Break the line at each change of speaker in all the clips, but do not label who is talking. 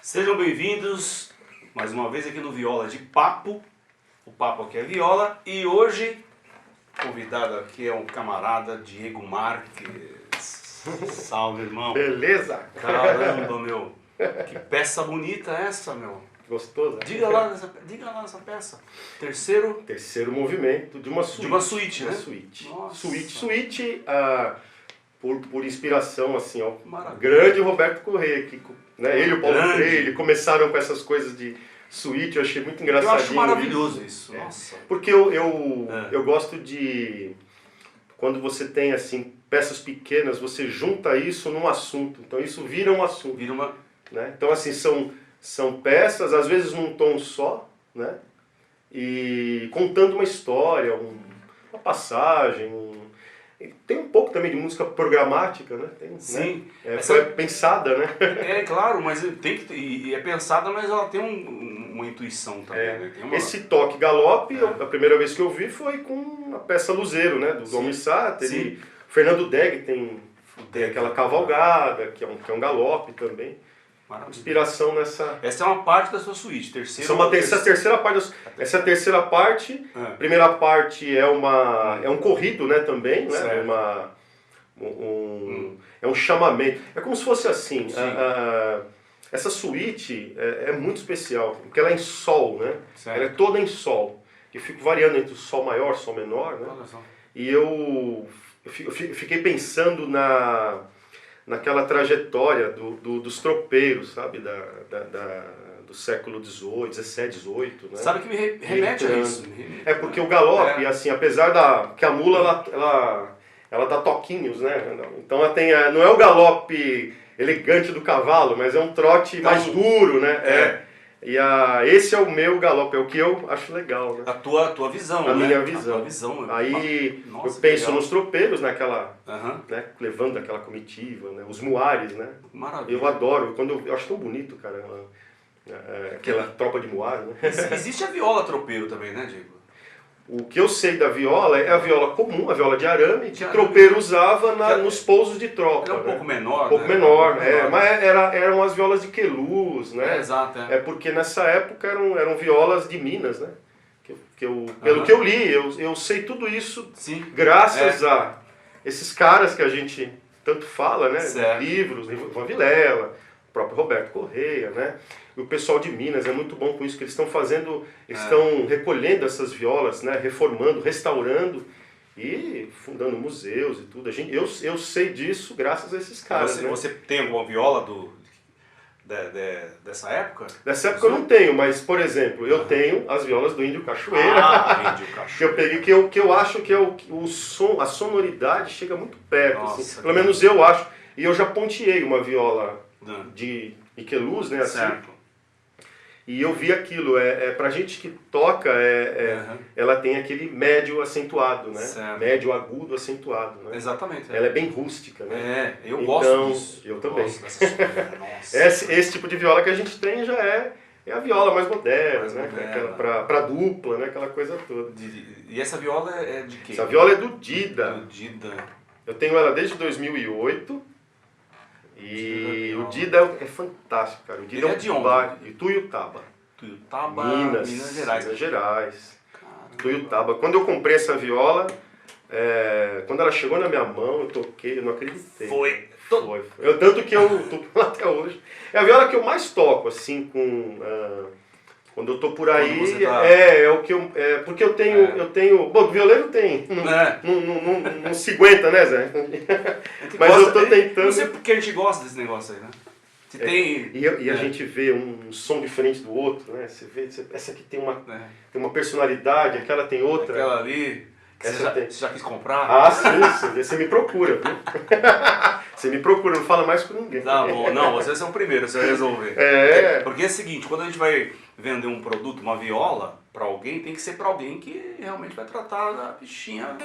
Sejam bem-vindos mais uma vez aqui no Viola de Papo. O papo aqui é viola e hoje o convidado aqui é um camarada Diego Marques. Salve, irmão.
Beleza?
Caramba, meu. Que peça bonita essa, meu.
Gostoso?
Diga lá nessa peça.
Terceiro movimento de uma suíte.
De uma suíte, né?
Suíte.
Nossa.
Suíte, por inspiração, assim, ó.
Maravilha.
Grande Roberto Corrêa, que, né, ele e o Paulo
Grande.
Freire começaram com essas coisas de suíte, eu achei muito engraçadinho.
Eu acho maravilhoso isso. Nossa.
Porque eu gosto de, quando você tem, assim, peças pequenas, você junta isso num assunto. Então isso vira um assunto.
Vira uma...
né? Então, assim, são peças, às vezes num tom só, né? E contando uma história, uma passagem. Tem um pouco também de música programática, né? Tem,
Sim.
né? Foi pensada, né?
É claro, mas tem que e é pensada, mas ela tem uma intuição também, né? Tem uma...
Esse toque galope, a primeira vez que eu vi foi com a peça Luzeiro, né? Do Dom Missat. Fernando Degg tem aquela cavalgada, que é um galope também.
Maravilha.
Inspiração nessa...
Essa é uma parte da sua suíte, terceira...
Essa terceira parte, primeira parte é um corrido, né, também, né? É um chamamento. É como se fosse assim, essa suíte é muito especial, porque ela é em sol, né?
Certo.
Ela é toda em sol. Eu fico variando entre o sol maior e o sol menor, né? E eu fiquei pensando naquela trajetória dos tropeiros, sabe, do século XVIII, XVII, XVIII, né?
Sabe que me remete a isso.
É porque o galope, assim, apesar que a mula, ela dá toquinhos, né? Então ela tem, não é o galope elegante do cavalo, mas é um trote mais duro, né? E esse é o meu galope, é o que eu acho legal, né?
A tua visão,
a
né?
minha visão.
A tua visão.
Aí
Nossa,
eu penso
legal.
nos tropeiros, naquela, né, levando aquela comitiva, né, os muares, né?
Maravilha.
Eu adoro, eu acho tão bonito, cara, aquela tropa de muares, né?
Existe a viola tropeiro também, né, Diego?
O que eu sei da viola é a viola comum, a viola de arame, que o tropeiro usava nos pousos de tropa.
Ela é um pouco menor,
um pouco menor, mas eram as violas de queluz, né?
Exato.
É porque nessa época eram violas de Minas, né? Pelo que eu li, eu sei tudo isso graças a esses caras que a gente tanto fala, né? Livros, Ivan Vilela, o próprio Roberto Correia, né? E o pessoal de Minas é muito bom com isso, que eles estão fazendo, estão recolhendo essas violas, né? Reformando, restaurando e fundando museus e tudo. Eu sei disso graças a esses caras.
Você tem alguma viola dessa época?
Dessa época eu não tenho, mas, por exemplo, eu tenho as violas do Índio Cachoeira.
Índio Cachoeira.
Que eu peguei, que eu acho que é o som, a sonoridade chega muito perto. Assim. Pelo menos eu acho. E eu já ponteei uma viola de Iqueluz, né? Assim.
Certo.
E eu vi aquilo, pra gente que toca, ela tem aquele médio acentuado, né?
Certo.
Médio agudo acentuado, né?
Exatamente.
Ela é bem rústica, né?
Eu gosto disso.
Eu também.
Gosto dessa sonoridade.
Esse tipo de viola que a gente tem já é a viola mais moderna, né? Pra dupla, né? Aquela coisa toda.
E essa viola é de quê?
Essa viola é do Dida.
Do Dida.
Eu tenho ela desde 2008. E o Dida é fantástico, cara. O Dida
é de onde?
De Tuiutaba.
Tuiutaba,
Minas
Gerais.
Minas Gerais. Tuiutaba. Quando eu comprei essa viola, quando ela chegou na minha mão, eu toquei, eu não acreditei.
Foi.
Tanto que eu tô até hoje. É a viola que eu mais toco, assim, quando eu tô por aí, é o que eu... porque eu tenho... Bom, o violeiro tem. Não se aguenta, né, Zé? Mas eu tô tentando...
Não sei porque a gente gosta desse negócio aí, né?
E a gente vê um som diferente do outro, né? Você vê, essa aqui tem uma personalidade, aquela tem outra.
Aquela ali... Você já quis comprar?
Ah, sim. Você me procura, viu? Você me procura, não fala mais com ninguém.
Tá bom, não, você vai ser o primeiro, você vai resolver. Porque é o seguinte, quando a gente vai vender um produto, uma viola, pra alguém, tem que ser pra alguém que realmente vai tratar da bichinha.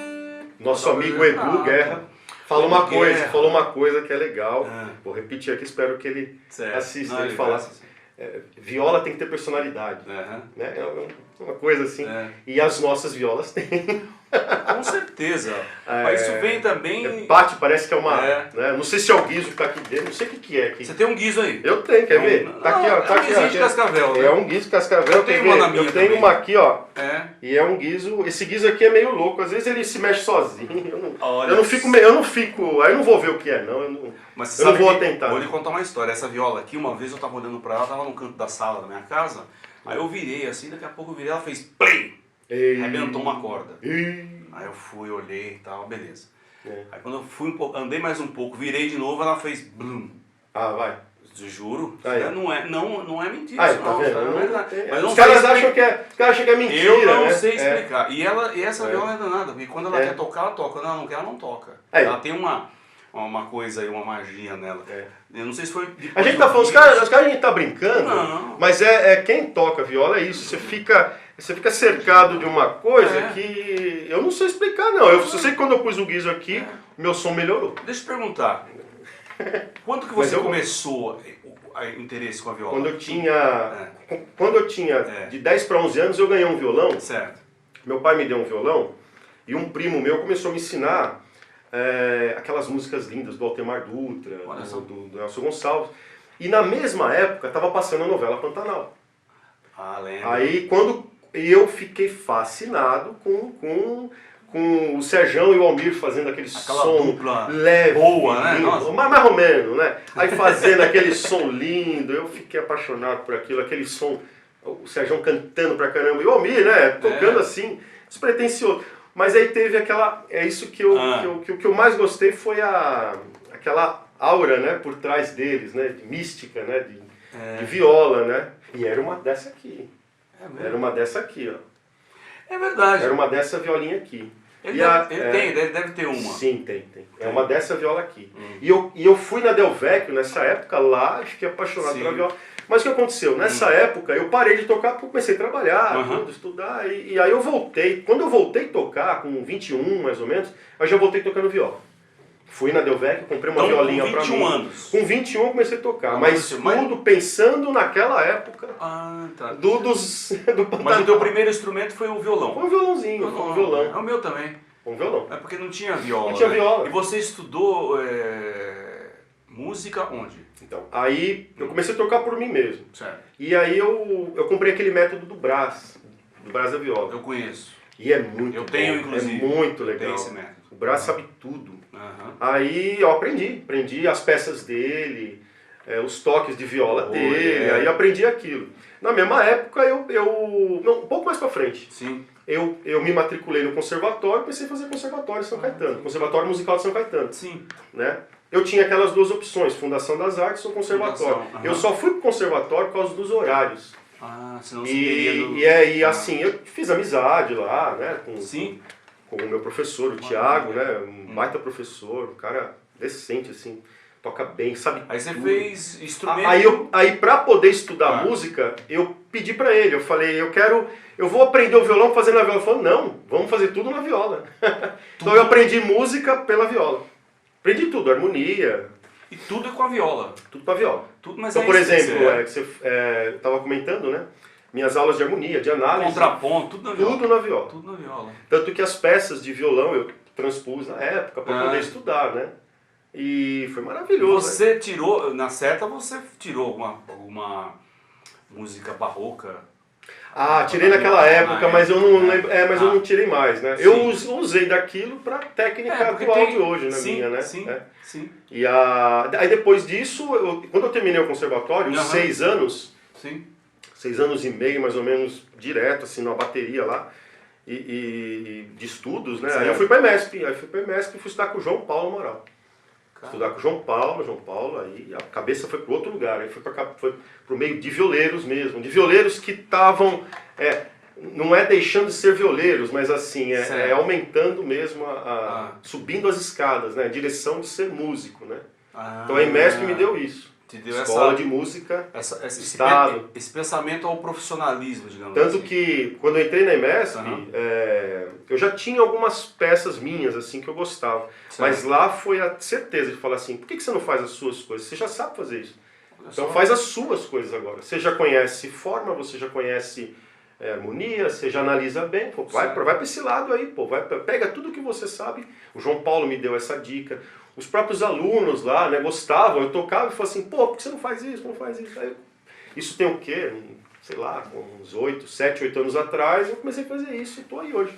Nosso amigo Edu Guerra falou uma coisa que é legal. Vou repetir aqui, espero que ele assista. Ele fala viola tem que ter personalidade. Né? É uma coisa assim. E as nossas violas têm.
Com certeza. Mas isso vem também...
Bate, parece que é uma... Né? Não sei se é o guiso que tá aqui dentro, não sei o que é aqui.
Você tem um guiso aí?
Eu tenho, quer ver? Tá aqui, ó.
É um guizinho de cascavel, né?
É um guiso de cascavel.
Eu tenho uma na minha
Eu tenho uma aqui, ó.
E
é um guiso... Esse guiso aqui é meio louco. Às vezes ele se mexe sozinho. Eu não fico... Aí eu não vou ver o que é, não. Eu não vou tentar.
Vou lhe contar uma história. Essa viola aqui, uma vez eu tava olhando pra ela, tava no canto da sala da minha casa. Aí eu virei assim, daqui a pouco eu virei, ela fez plim! Arrebentou uma corda. Aí eu fui, olhei e tal, beleza. Aí quando eu fui andei mais um pouco, virei de novo, ela fez blum.
Vai.
Juro.
Aí.
Não é mentira isso,
tá
não.
Vendo?
É verdade. Mas
os caras acham que é mentira.
Eu não sei
explicar.
E essa viola é danada, porque quando ela quer tocar, ela toca. Quando ela não quer, ela não toca. Ela tem uma uma coisa aí, uma magia nela. Eu não sei se foi...
A gente tá falando, os caras a gente tá brincando, mas quem toca viola é isso, você fica cercado de uma coisa que eu não sei explicar não. Eu sei que quando eu pus o guizo aqui, meu som melhorou.
Deixa eu te perguntar, quando que você começou o interesse com a viola?
Quando eu tinha de 10 para 11 anos, eu ganhei um violão.
Certo.
Meu pai me deu um violão e um primo meu começou a me ensinar aquelas músicas lindas do Altemar Dutra, do Nelson Gonçalves. E na mesma época estava passando a novela Pantanal.
Lembro.
Aí quando eu fiquei fascinado com o Serjão e o Almir fazendo aquela som
dupla
leve,
boa, né?
Lindo, mais ou menos, né? Aí fazendo aquele som lindo, eu fiquei apaixonado por aquilo, aquele som, o Serjão cantando pra caramba, e o Almir, né? Tocando assim, despretensioso. Mas aí teve isso que eu mais gostei foi aquela aura, né, por trás deles, né? De mística, né? De viola, né? E era uma dessa aqui. Era uma dessa aqui, ó.
É verdade.
Era uma dessa violinha aqui.
Ele deve ter uma.
Sim, tem. É uma dessa viola aqui. E eu fui na Del Vecchio nessa época lá e fiquei apaixonado pela viola. Mas o que aconteceu? Nessa época eu parei de tocar porque eu comecei a trabalhar, estudar. E aí eu voltei. Quando eu voltei a tocar, com 21 mais ou menos, eu já voltei tocando viola. Fui na Del Vecchio, comprei uma violinha pra mim.
Com 21 anos?
Com 21 eu comecei a tocar, mas tudo pensando naquela época do Pantanal.
Mas o teu primeiro instrumento foi o violão?
Foi um violãozinho, foi um violão.
É o meu também.
Um violão.
É porque não tinha viola.
Não tinha viola.
E você estudou música onde?
Então, aí eu comecei a tocar por mim mesmo.
Certo.
E aí eu comprei aquele método do Brás da viola.
Eu conheço.
E é muito bom.
Eu tenho, inclusive.
É muito legal.
Eu tenho esse método.
O Brás sabe tudo. Aí eu aprendi as peças dele, os toques de viola dele, aí eu aprendi aquilo. Na mesma época, não, um pouco mais pra frente, eu me matriculei no conservatório e comecei a fazer conservatório em São Caetano, Conservatório Musical de São Caetano. Né? Eu tinha aquelas duas opções, Fundação das Artes ou conservatório. Eu só fui pro conservatório por causa dos horários.
Senão você teria
e assim, eu fiz amizade lá, né? Com o meu professor, o Thiago, né? Um baita professor, um cara decente, assim, toca bem, sabe
Aí você
tudo.
fez instrumento...
Aí pra poder estudar música, eu pedi pra ele, eu falei, eu vou aprender o violão fazendo a viola. Ele falou, não, vamos fazer tudo na viola. Então eu aprendi música pela viola. Aprendi tudo, harmonia.
E tudo é com a viola?
Tudo com a viola.
Mas
então, por exemplo, que você estava comentando, né? Minhas aulas de harmonia, de análise.
Contraponto, tudo na viola.
Tudo na viola.
Tudo na viola.
Tanto que as peças de violão eu transpus na época para poder estudar, né? E foi maravilhoso.
Você tirou, na seta você tirou alguma música barroca?
Tirei naquela época, mas eu não lembro, mas eu não tirei mais, né? Eu usei daquilo para técnica atual de hoje, né, minha, né?
Sim.
E aí depois disso, quando eu terminei o conservatório, 6 anos, 6 anos e meio mais ou menos direto, assim, numa bateria lá, e de estudos, né? Aí eu fui para a EMESP, e fui estudar com o João Paulo Moral. Estudar com o João Paulo, aí a cabeça foi para outro lugar, aí foi pro meio de violeiros mesmo, de violeiros que estavam, não é deixando de ser violeiros, mas assim, aumentando mesmo, subindo as escadas, né, a direção de ser músico, né. Então a EMESP me deu isso.
Te deu
Escola de música, Estado.
Esse pensamento ao profissionalismo, digamos assim.
Tanto que, quando eu entrei na EMESP, eu já tinha algumas peças minhas, assim, que eu gostava. Mas lá foi a certeza de falar assim, por que você não faz as suas coisas? Você já sabe fazer isso. Então faz as suas coisas agora. Você já conhece forma, você já conhece harmonia, você já analisa bem. Pô, vai para esse lado aí, pô, pega tudo que você sabe. O João Paulo me deu essa dica. Os próprios alunos lá, né, gostavam, eu tocava e falava assim, pô, por que você não faz isso, não faz isso? Aí, isso tem o quê? Sei lá, uns 7, 8 anos atrás, eu comecei a fazer isso e tô aí hoje.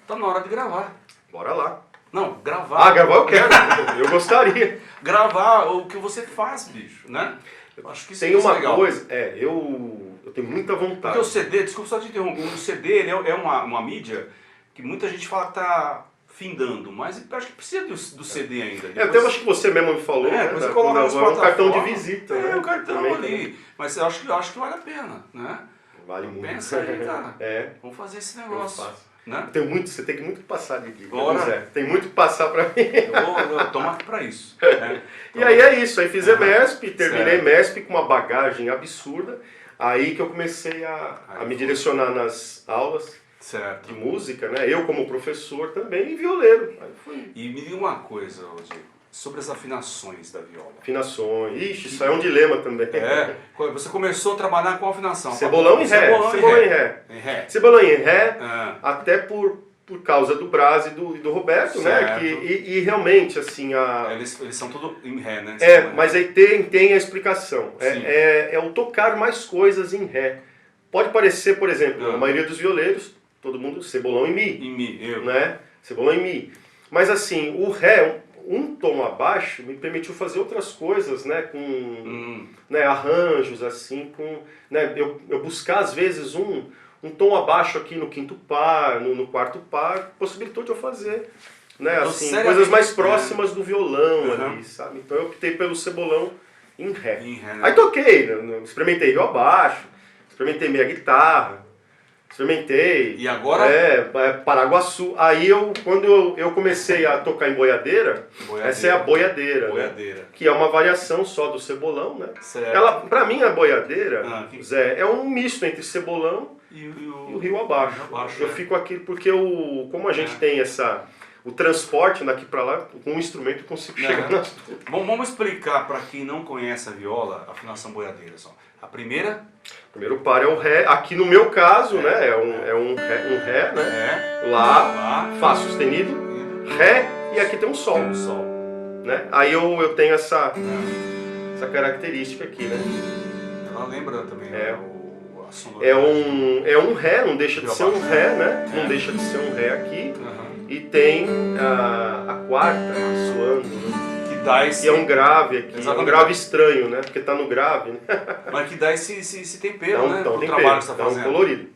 Tá na hora de gravar.
Bora lá.
Não, gravar.
Gravar eu quero, eu gostaria.
Gravar o que você faz, bicho, né? Eu acho que isso
tem uma
legal.
coisa, eu tenho muita vontade.
Porque o CD, desculpa só te interromper, o CD ele é uma mídia que muita gente fala que tá findando, mas eu acho que precisa do CD ainda.
Depois, até acho que você mesmo me falou, né?
Você coloca
um cartão de visita.
É,
né?
um cartão
também,
ali. Mas eu acho que vale a pena, né?
Vale muito.
Pensa aí, cara. Vamos fazer esse negócio. Né?
Você tem muito que passar de Zé. Tem muito que passar para mim.
Eu tomo aqui para isso. Né? Então,
e aí é isso, aí fiz EMESP, terminei EMESP com uma bagagem absurda. Aí que eu comecei a me direcionar nas aulas de música, né? Eu como professor também e violeiro.
E me diga uma coisa, Diego, sobre as afinações da viola.
Afinações, isso é um dilema também.
Você começou a trabalhar com afinação.
Cebolão em ré. Cebolão em ré, até por causa do Brás e do Roberto, né? E realmente, assim,
Eles são tudo em ré, né?
Mas aí tem a explicação. É o tocar mais coisas em ré. Pode parecer, por exemplo, a maioria dos violeiros, todo mundo, cebolão em mi.
Em mi,
né? Cebolão em mi. Mas assim, o ré, um tom abaixo, me permitiu fazer outras coisas, né? Com arranjos, assim, né? Eu buscar, às vezes, um tom abaixo aqui no quinto par, no quarto par, possibilitou de eu fazer, né? Assim, coisas mais próximas do violão ali, sabe? Então eu optei pelo cebolão em ré.
Né?
Aí toquei, experimentei rio abaixo, experimentei meia guitarra, experimentei.
E agora?
Paraguaçu. Aí quando eu comecei a tocar em boiadeira, essa é a boiadeira. Né? Que é uma variação só do cebolão, né?
Certo.
Pra mim a boiadeira, Zé, é um misto entre cebolão e o rio abaixo. Eu fico aqui porque como a gente tem o transporte daqui para lá, com um instrumento eu consigo chegar nas duas.
Vamos explicar para quem não conhece a viola, a afinação boiadeira. A primeiro
par é o ré, aqui no meu caso, né, é um ré, né, lá, fá sustenido, ré, e aqui tem um sol. Né? Aí eu tenho essa característica aqui, né.
Ela lembra também,
é um ré, não deixa de ser um ré, né, não deixa de ser um ré aqui, e tem a quarta soando, né? E é um grave aqui, um grave estranho, né? Porque tá no grave, né?
Mas que dá esse tempero, né?
Então,
o trabalho que você
tá
tá fazendo.
Um colorido.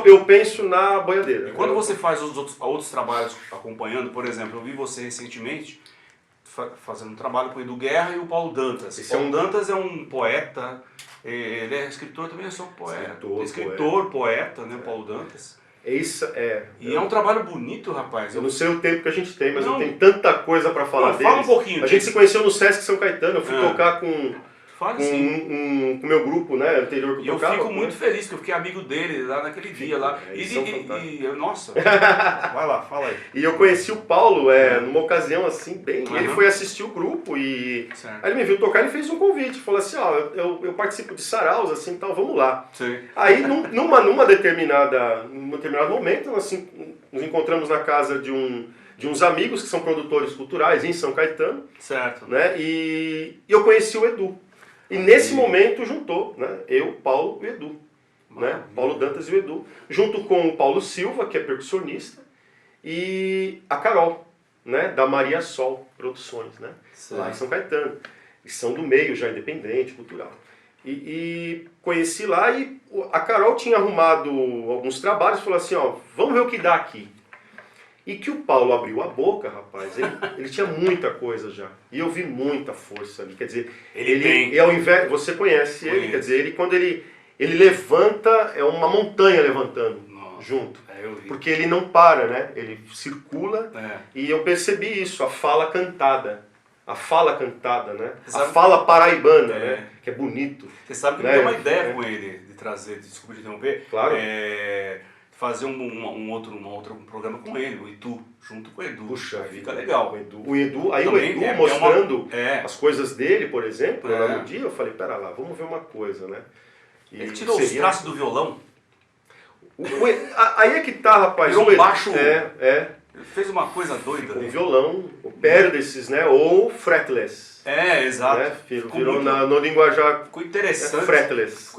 Eu penso na boiadeira.
E quando você faz os outros trabalhos acompanhando, por exemplo, eu vi você recentemente fazendo um trabalho com o Edu Guerra e o Paulo Dantas. O Paulo Dantas é um poeta, ele é escritor também, é só um poeta. Poeta, né? O Paulo Dantas.
E
é um trabalho bonito, rapaz.
Eu não sei o tempo que a gente tem, mas eu tenho tanta coisa para falar deles.
Fala um pouquinho.
A gente se conheceu no Sesc São Caetano, eu fui tocar com o meu grupo, né, anterior que eu tocava.
Eu fico muito feliz, porque eu fiquei amigo dele lá naquele dia lá. Nossa, vai lá, fala aí.
E eu conheci o Paulo numa ocasião assim, ele foi assistir o grupo e aí ele me viu tocar e fez um convite, falou assim, eu participo de saraus, assim, tal, vamos lá. Aí num determinado momento, nós nos encontramos na casa de uns amigos que são produtores culturais em São Caetano.
Certo.
Né, e eu conheci o Edu. E nesse momento juntou, né, eu, Paulo e o Edu. Né, Paulo Dantas e o Edu. Junto com o Paulo Silva, que é percussionista, e a Carol, né, da Maria Sol Produções, né, lá em São Caetano. E são do meio já independente, cultural. E conheci lá e a Carol tinha arrumado alguns trabalhos e falou assim, vamos ver o que dá aqui. E que o Paulo abriu a boca, rapaz, ele tinha muita coisa já. E eu vi muita força ali. Quer dizer, ele ao invés, você conhece ele, quer dizer, quando ele levanta, é uma montanha levantando junto. Porque ele não para, né? Ele circula. E eu percebi isso, a fala cantada. A fala cantada, né? A fala paraibana, né? Que é bonito.
Você sabe que eu tenho uma ideia com ele, de trazer, desculpa te interromper.
Claro.
Fazer um outro programa com ele, o Itu, junto com o Edu.
Puxa,
fica legal.
O Edu mostrando as coisas dele, por exemplo, lá no dia, eu falei, pera lá, vamos ver uma coisa, né?
Ele tirou os traços do violão?
Aí é que tá, rapaz.
Virou um baixo.
Ele
fez uma coisa doida.
O violão, o desses, né? Ou fretless.
Exato.
Né? Virou no linguajar.
Ficou interessante.
Fretless.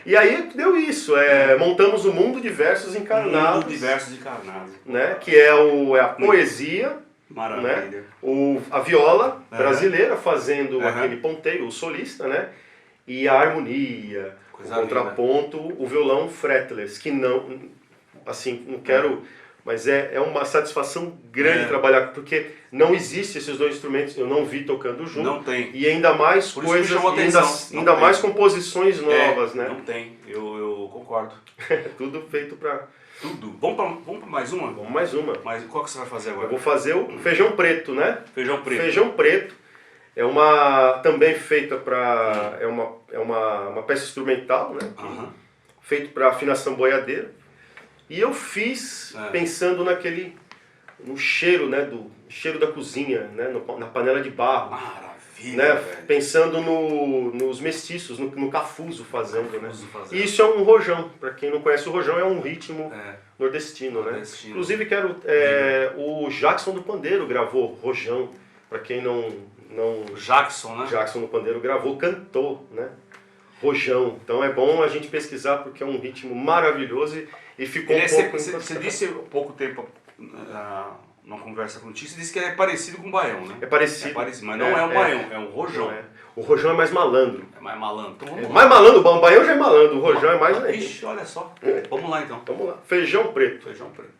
E aí deu isso. Montamos o Mundo de Versos Encarnados.
Mundo de Versos Encarnados.
Né? Que é a poesia.
Maravilha.
Né? A viola brasileira fazendo aquele ponteio, o solista, né? E a harmonia, o contraponto, o violão fretless. Que não. Assim, não quero. Mas é uma satisfação grande trabalhar, porque não existe esses dois instrumentos, eu não vi tocando junto.
Não tem.
E ainda mais
por
coisas, ainda mais composições novas, né?
Não tem, eu concordo.
Tudo feito
Tudo. Vamos pra mais uma?
Vamos mais uma.
Mas qual que você vai fazer agora?
Eu vou fazer o feijão preto, né?
Feijão preto.
Feijão preto. É também feita para... É uma peça instrumental, né? Feito para afinação boiadeira. E eu fiz pensando no cheiro, né? Do cheiro da cozinha, né? Na panela de barro.
Maravilha,
né?
velho.
Pensando nos mestiços, no cafuzo fazendo, né? E isso é um rojão. Para quem não conhece, o rojão é um ritmo nordestino, né? Inclusive o Jackson do Pandeiro gravou rojão. Para quem não...
Jackson, né?
Jackson do Pandeiro gravou, cantou, né? Rojão. Então é bom a gente pesquisar porque é um ritmo maravilhoso e ficou
Você disse há pouco tempo numa conversa contigo, você disse que é parecido com o baião, né?
É parecido.
Mas não é um baião, é um rojão.
O rojão é mais malandro.
É mais malandro. Então vamos lá.
Mais malandro, o baião já é malandro, o rojão é mais...
Ixi, olha só. Vamos lá então.
Vamos lá. Feijão preto.
Feijão preto.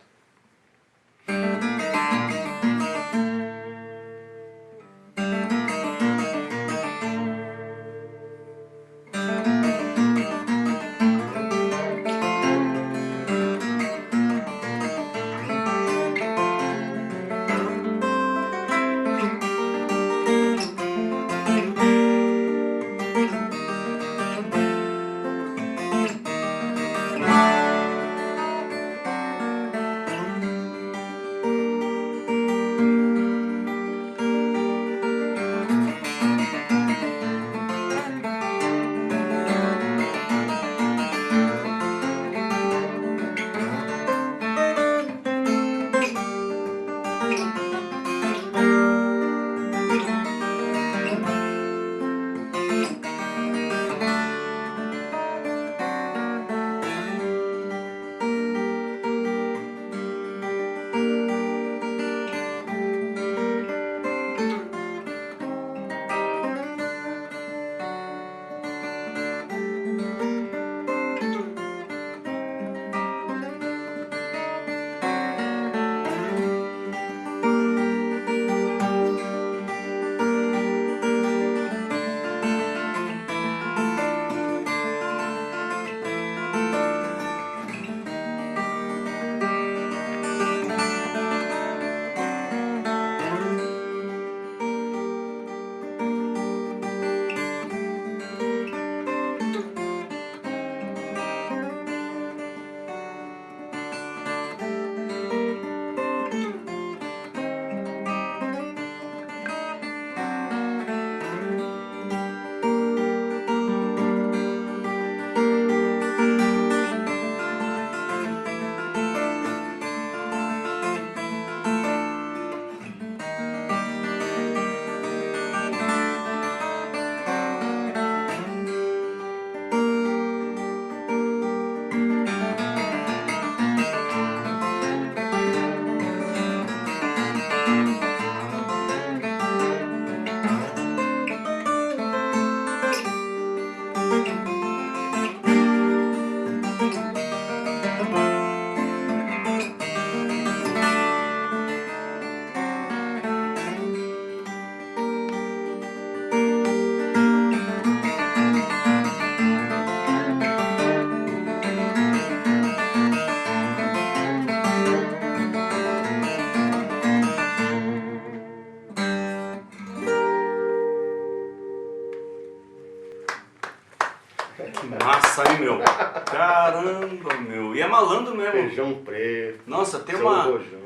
Massa, hein, meu? Caramba, meu. E é malandro mesmo.
Feijão preto.
Nossa, tem uma
rojão.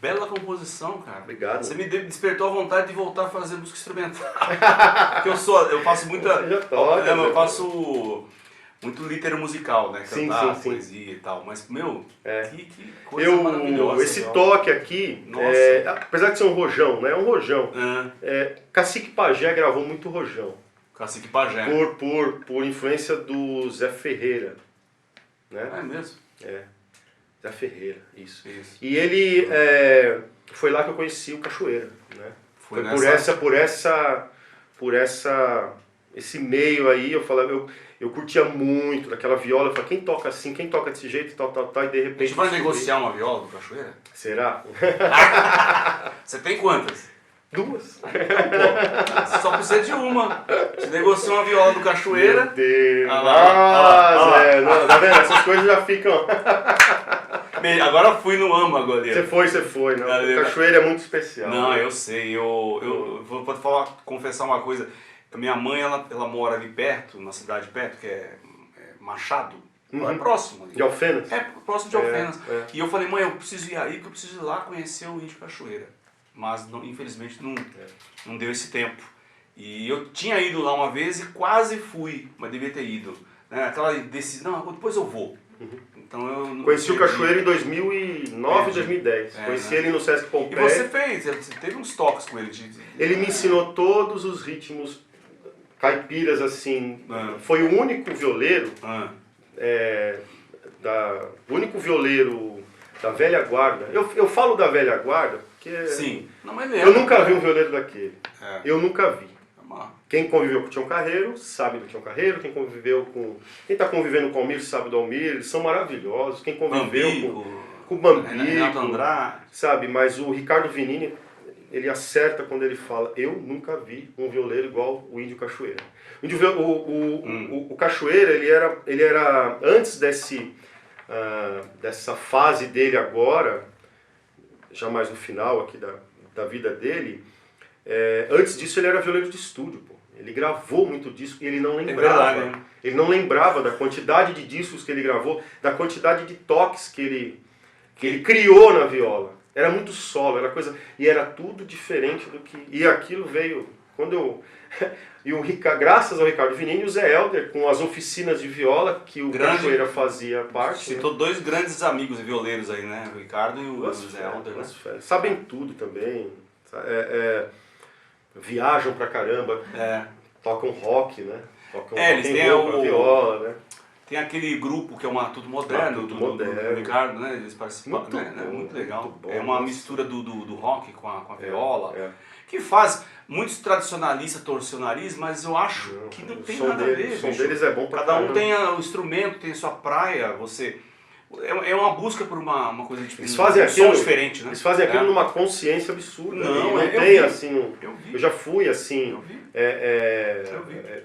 bela composição, cara.
Obrigado.
Você me despertou a vontade de voltar a fazer música instrumental. Porque eu faço muita...
Você já toca,
eu faço muito litero musical, né? Cantar,
sim.
poesia e tal. Mas, meu, que coisa maravilhosa.
Esse toque aqui, apesar de ser um rojão, né? É um rojão. Cacique Pajé gravou muito rojão.
Cacique Pajé.
Por influência do Zé Ferreira. Né?
É mesmo?
Zé Ferreira, isso. E ele, foi lá que eu conheci o Cachoeira, né? Foi por esse meio aí, eu curtia muito daquela viola, eu falei, quem toca assim, quem toca desse jeito, tal, e de repente...
A gente vai negociar uma viola do Cachoeira?
Será?
Você tem quantas?
2.
Pô, só precisa de uma. Você negocia uma viola do Cachoeira.
Meu Deus.
Tá vendo?
Essas coisas já ficam...
Agora fui no âmago ali.
Você foi. Não. Cachoeira é muito especial.
Não, né? Eu sei. Eu vou confessar uma coisa. Minha mãe, ela mora ali perto, na cidade perto, que é Machado. É próximo ali.
De Alfenas?
É, próximo de Alfenas. E eu falei, mãe, eu preciso ir aí, porque eu preciso ir lá conhecer o Índio Cachoeira. Mas, infelizmente, não deu esse tempo. E eu tinha ido lá uma vez e quase fui, mas devia ter ido. Né? Aquela decisão, não, depois eu vou. Então eu
conheci o Cachoeira em 2009 e 2010. Conheci ele no Sesc Pompeia.
E você teve uns toques com ele?
Ele me ensinou todos os ritmos caipiras, assim. Foi o único violeiro, o único violeiro da velha guarda. Eu falo da velha guarda porque
sim. Não, mas
eu nunca vi um violeiro daquele. Eu nunca vi. Quem conviveu com o Tião Carreiro sabe do Tião Carreiro, quem está convivendo com o Almir sabe do Almir, eles são maravilhosos. Quem conviveu com o Bambico, sabe, mas o Ricardo Vinini, ele acerta quando ele fala, eu nunca vi um violeiro igual o Índio Cachoeira. O Cachoeira, ele era antes dessa fase dele agora, já mais no final aqui da vida dele, antes disso ele era violeiro de estúdio, pô. Ele gravou muito disco e ele não lembrava.
É verdade,
ele não lembrava da quantidade de discos que ele gravou, da quantidade de toques que ele criou na viola. Era muito solo, era coisa. E era tudo diferente do que. E aquilo veio. Graças ao Ricardo Vinini e o Zé Helder, com as oficinas de viola que o Cachoeira fazia parte.
Citou dois grandes amigos violeiros aí, né? O Ricardo e o Zé Helder. Né?
Sabem tudo também. Viajam pra caramba, tocam rock, né? Tocam
eles têm
viola, né?
Tem aquele grupo que é um Tudo Moderno, do Ricardo, né? Eles participam,
muito
né?
Bom,
muito legal.
Muito bom,
é uma mistura do rock com a viola, que faz muitos tradicionalistas, torcionalistas, mas eu acho que não tem nada a ver.
O som deles é bom pra
Cada
caramba.
um tem o instrumento, tem a sua praia, é uma busca por uma coisa
eles fazem aquilo,
diferente, né?
Eles fazem aquilo numa consciência absurda.
Não
tem assim.
Eu
já fui assim.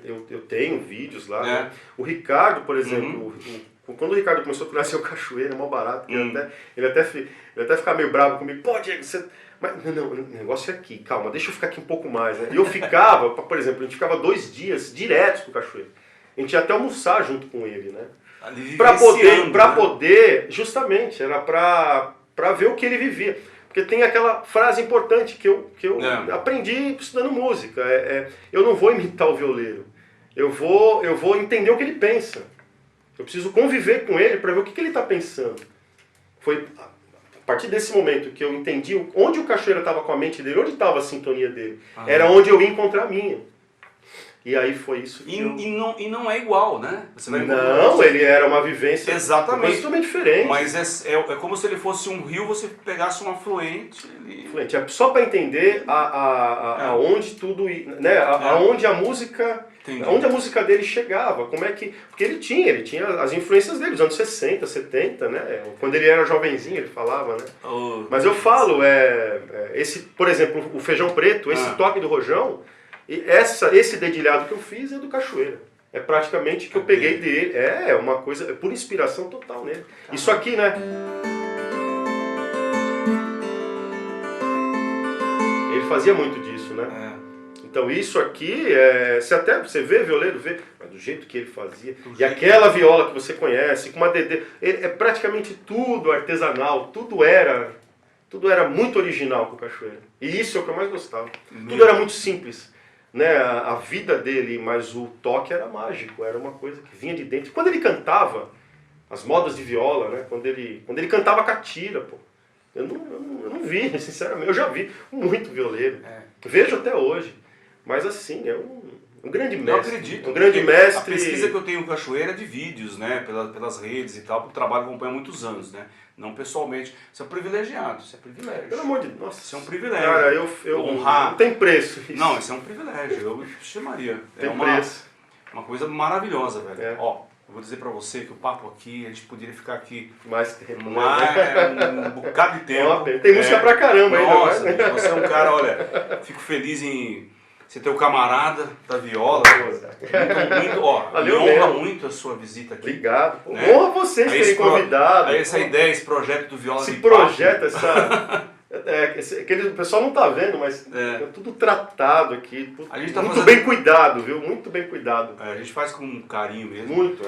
Eu
tenho vídeos lá. Né? O Ricardo, por exemplo, quando o Ricardo começou a trazer o Cachoeira, é mó barato. Ele até ficava meio bravo comigo. Pô, Diego, você. Mas não, o negócio é aqui, calma, deixa eu ficar aqui um pouco mais. Né? E eu ficava, por exemplo, a gente ficava 2 dias diretos com o Cachoeira. A gente ia até almoçar junto com ele, né? Para poder, justamente, era para ver o que ele vivia. Porque tem aquela frase importante que eu aprendi estudando música. Eu não vou imitar o violeiro. Eu vou entender o que ele pensa. Eu preciso conviver com ele para ver o que ele está pensando. Foi a partir desse momento que eu entendi onde o Cachoeira estava com a mente dele, onde estava a sintonia dele. Era onde eu ia encontrar a minha. E aí foi isso que
e não é igual, né?
Ele era uma vivência
totalmente
diferente.
Mas é como se ele fosse um rio, você pegasse um afluente.
É só para entender aonde tudo, né? Aonde a música, aonde a música dele chegava, como é que, porque ele tinha as influências dele, dos anos 60, 70, né? Quando ele era jovenzinho, ele falava, né? Mas eu falo, esse, por exemplo, o Feijão Preto, esse toque do rojão, e esse dedilhado que eu fiz é do Cachoeira. É praticamente que eu peguei dele. É uma coisa, é por inspiração total nele. Isso aqui, né? Ele fazia muito disso, né? Então isso aqui, você vê violeiro, mas do jeito que ele fazia. E aquela viola que você conhece, com uma dedê, é praticamente tudo artesanal, tudo era muito original com o Cachoeira. E isso é o que eu mais gostava. Tudo era muito simples. Né, a vida dele, mas o toque era mágico, era uma coisa que vinha de dentro. Quando ele cantava as modas de viola, né, quando ele cantava catira, pô, eu não vi, sinceramente, eu já vi muito violeiro, vejo até hoje, mas assim, é um grande mestre.
Eu acredito.
Um grande mestre.
A pesquisa que eu tenho com Cachoeira é de vídeos, né, pelas redes e tal, porque o trabalho acompanha há muitos anos, né. Não pessoalmente. Você é um privilegiado, isso é privilégio.
Pelo amor de Deus. Nossa,
isso é um privilégio.
Cara, eu honrar. Não tem preço isso.
Não, isso é um privilégio. Eu chamaria.
Tem preço.
Uma coisa maravilhosa, velho. Ó, eu vou dizer pra você que o papo aqui, a gente poderia ficar aqui
mais tempo.
Um bocado de tempo.
Tem música pra caramba ainda.
Nossa, você é um cara, olha, fico feliz em Você tem o camarada da viola. Me honra muito a sua visita aqui.
Obrigado. Né? Honra vocês terem convidado.
Essa ideia, esse projeto do Viola
esse
de
projeto, o pessoal não está vendo, mas é tudo tratado aqui. Muito bem cuidado, viu? Muito bem cuidado.
A gente faz com carinho mesmo.
Muito.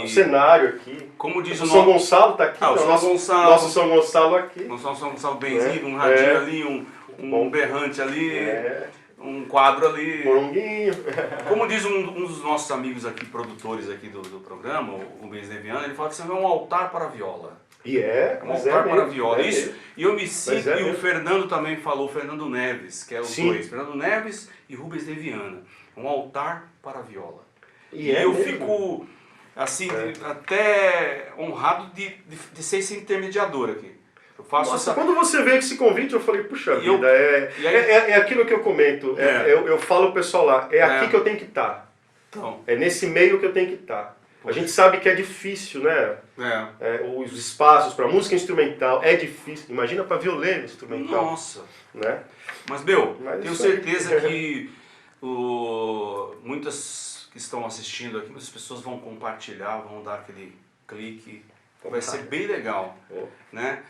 O cenário aqui.
Como diz o
São Gonçalo está aqui.
Nosso
São Gonçalo aqui.
Nosso São Gonçalo benzido, um radinho ali, um berrante ali. Um quadro ali.
Moronguinho.
Como diz um dos nossos amigos aqui, produtores aqui do programa, o Rubens Neviano, ele fala que isso é um altar para a viola.
Um
altar para a viola. Isso. E eu me sinto, e o Fernando também falou, o Fernando Neves, que é os dois, Fernando Neves e Rubens Neviana. Um altar para a viola. E eu fico, assim, até honrado de ser esse intermediador aqui.
Quando você veio com esse convite, eu falei, puxa vida, é aquilo que eu comento, eu falo pro pessoal lá, aqui que eu tenho que estar.
Então.
É nesse meio que eu tenho que estar. A gente sabe que é difícil, né? Os espaços para música instrumental é difícil. Imagina para violino instrumental.
Nossa!
Né?
Mas, tenho certeza que muitas que estão assistindo aqui, muitas pessoas vão compartilhar, vão dar aquele clique. Vai ser bem legal, né?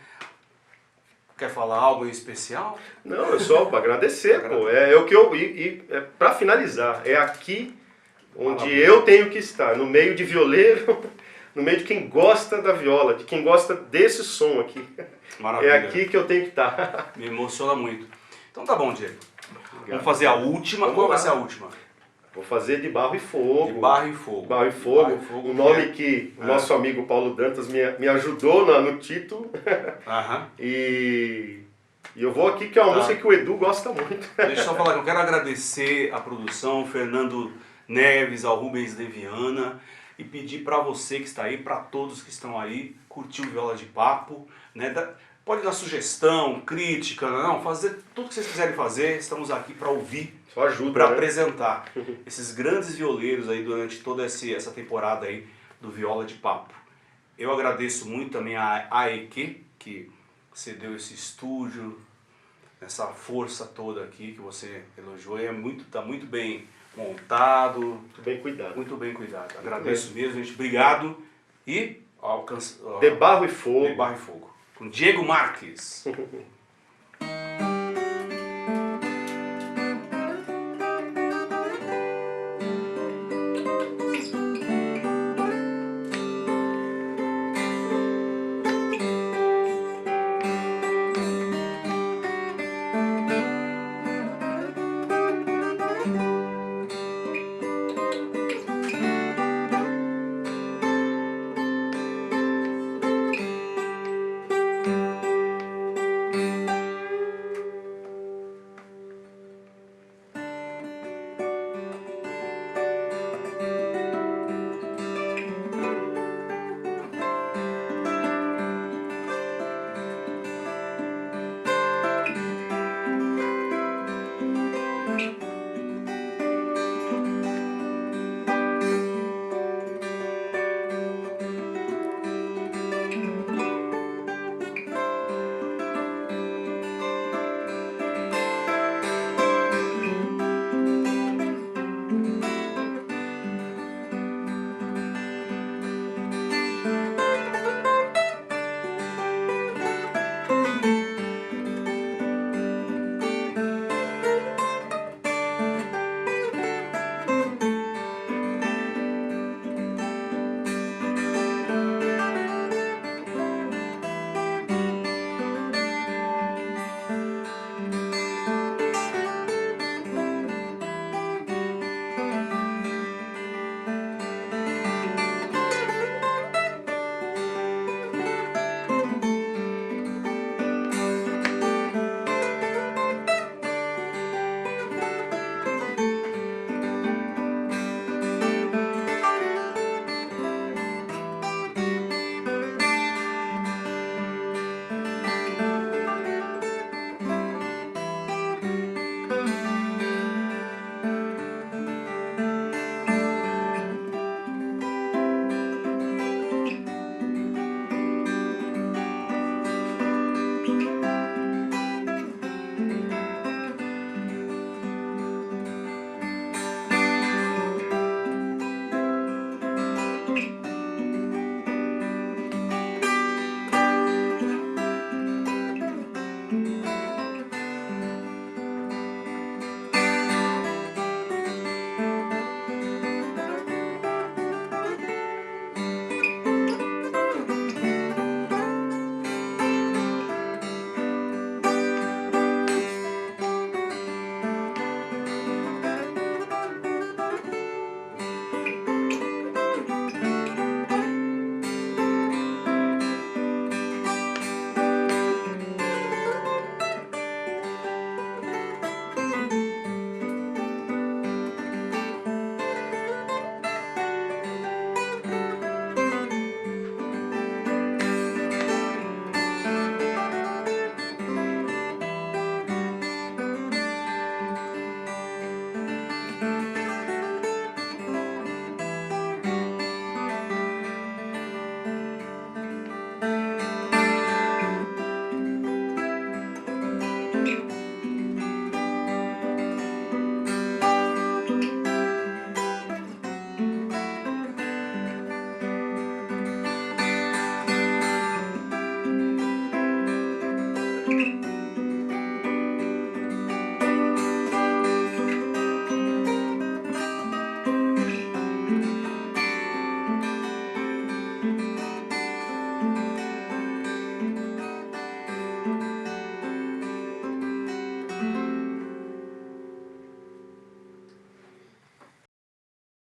Quer falar algo em especial?
Não, é só para agradecer, pô. Para finalizar, é aqui onde eu tenho que estar, no meio de violeiro, no meio de quem gosta da viola, de quem gosta desse som aqui.
Maravilha.
É aqui que eu tenho que estar.
Me emociona muito. Então tá bom, Diego. Vamos fazer a última. Qual vai ser a última?
Vou fazer de Barro e Fogo.
De Barro e Fogo.
Barro e Fogo. O nome que o nosso amigo Paulo Dantas me ajudou no título. E eu vou aqui, que é uma música que o Edu gosta muito.
Deixa eu só falar que eu quero agradecer a produção, Fernando Neves, ao Rubens Neviana, e pedir para você que está aí, para todos que estão aí, curtir o Viola de Papo, né? Pode dar sugestão, crítica, fazer tudo que vocês quiserem fazer, estamos aqui para ouvir.
Só ajuda,
para apresentar esses grandes violeiros aí durante toda essa temporada aí do Viola de Papo. Eu agradeço muito também a AEQ, que cedeu esse estúdio, essa força toda aqui que você elogiou. Tá muito bem montado.
Muito bem cuidado.
Muito bem cuidado. Agradeço mesmo, gente. Obrigado. E
De Barro e Fogo.
De Barro e Fogo. Com Diego Marques.